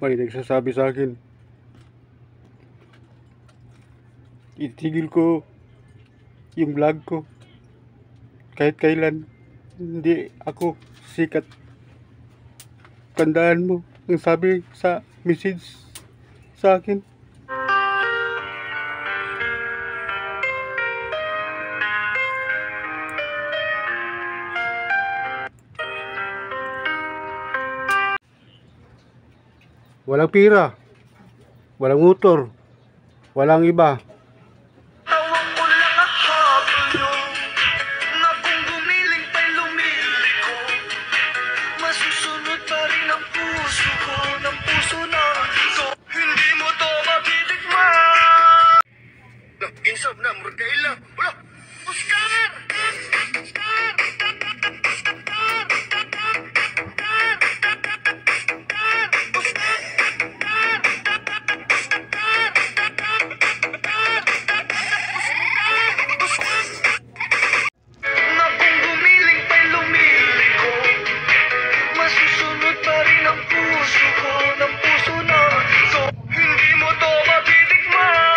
may nagsasabi sa akin, itigil ko yung vlog ko kahit kailan. Hindi ako sikat. Tandaan mo ang sabi sa message sa akin. Walang pira, walang motor, walang iba. Tawag ko lang ahapyo na kung gumiling pa'y lumiliko. Masusunod pa rin ang puso ko ng puso na ito. Hindi mo to matitikman. Nag-insab na Murkaila. Wala! Oscar! Masusunod pa rin ang puso ko ng puso na ito. Hindi mo to matitikman.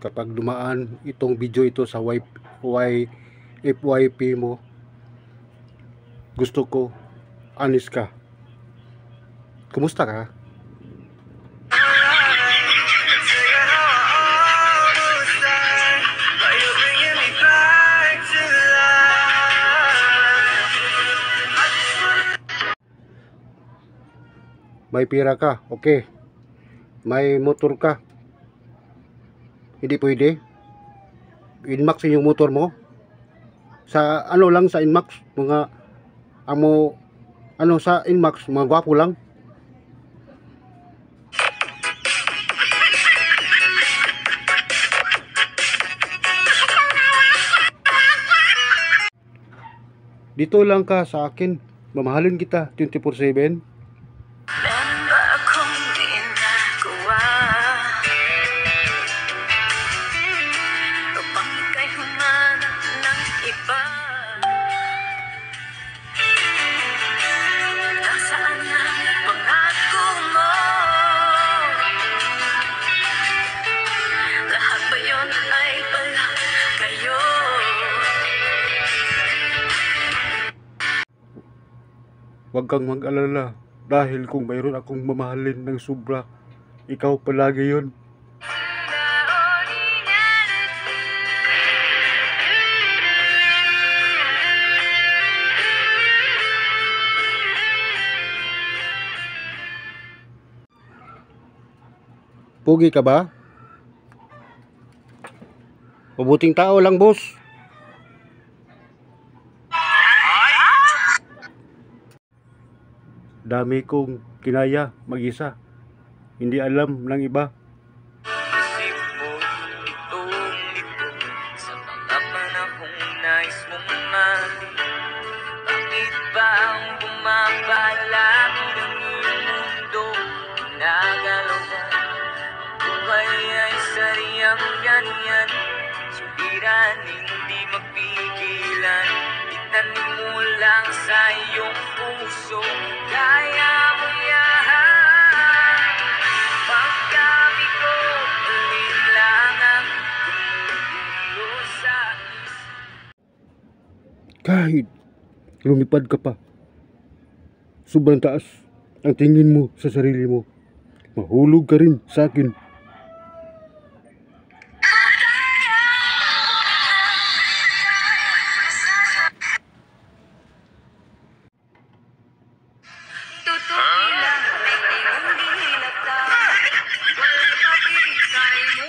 Kapag dumaan itong video ito sa FYP mo, gusto ko honest ka. Kumusta ka? May pira ka, okay. May motor ka, hindi pwede. Inmax yung motor mo. Sa ano lang sa Inmax, mga amo ano sa Inmax, mga gwapo lang. Dito lang ka sa akin, mamahalin kita 24/7. Huwag kang mag-alala, dahil kung mayroon akong mamahalin ng sobra, ikaw palagi yun. Pugi ka ba? Mabuting tao lang, boss. Dami kong kinaya mag-isa. Hindi alam ng iba. Isip mo itong ito sa mga panahong nais mong mahalin. Bakit ba ang bumabalak ng iyong mundo? Nagalaw mo buhay ay sariyang ganyan. Suliran hindi magpigilan. Itanim mo lang sa iyong puso. Kaya mo yan. Pagkabigo, alin lang ang gumugulo sa isip. Kahit lumipad ka pa, sobrang taas ang tingin mo sa sarili mo, mahulog ka rin sa akin. Tutukin lang, hindi mong dilata. Walang pakisay mo.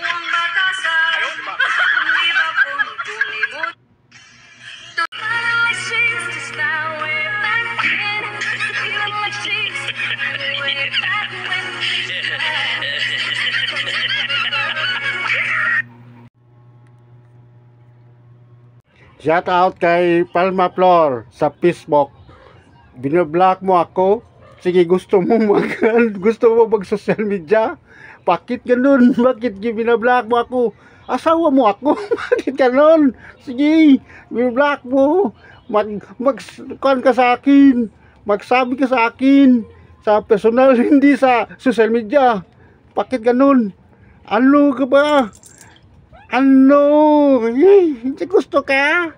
Shout out kay Palma Flor sa Facebook. Binablock mo ako. Sige, gusto mo mag social media? Bakit ganun? Bakit binablock mo ako? Asawa mo ako? Bakit ganun? Sige, binablock mo. Kan ka sa akin. Magsabi ka sa akin. Sa personal, hindi sa social media. Bakit ganun? Ano ka ba? Ano? Hindi gusto ka?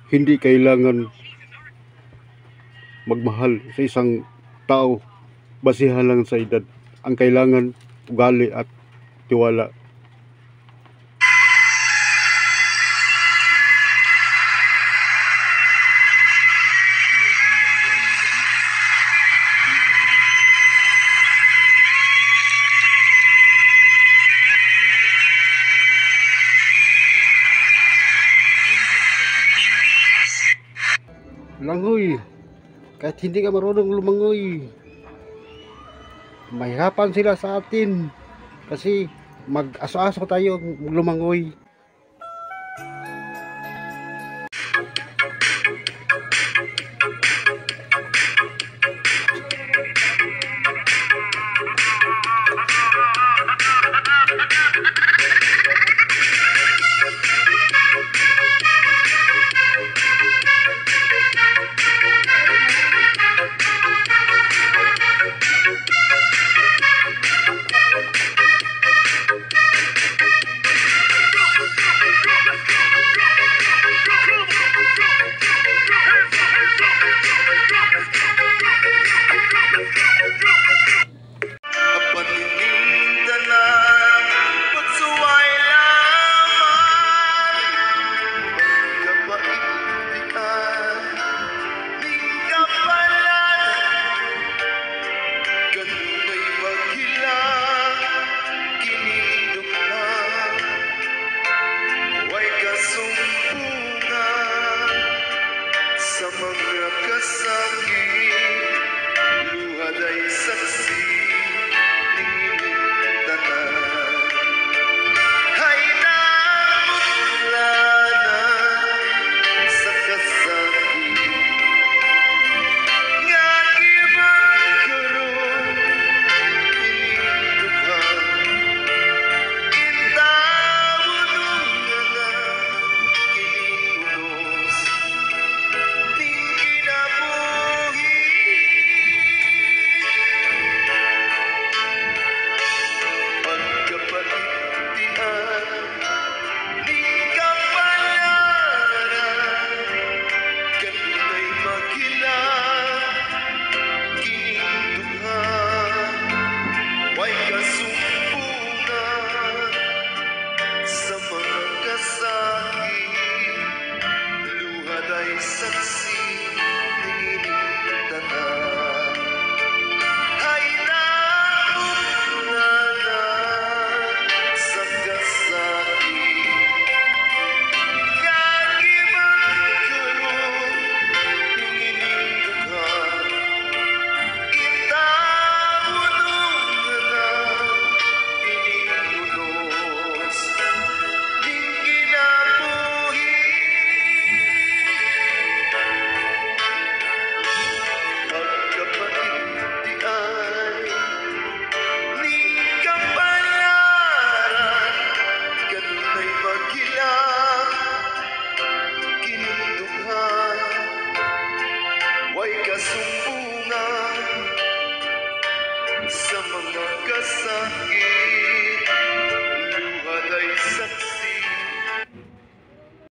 Hindi kailangan magmahal sa isang tao basihan lang sa edad. Ang kailangan ugali at tiwala. Langoy, kahit hindi ka marunong lumangoy, mahirapan sila sa atin kasi mag-aso-aso tayo lumangoy. Sa mga kasakit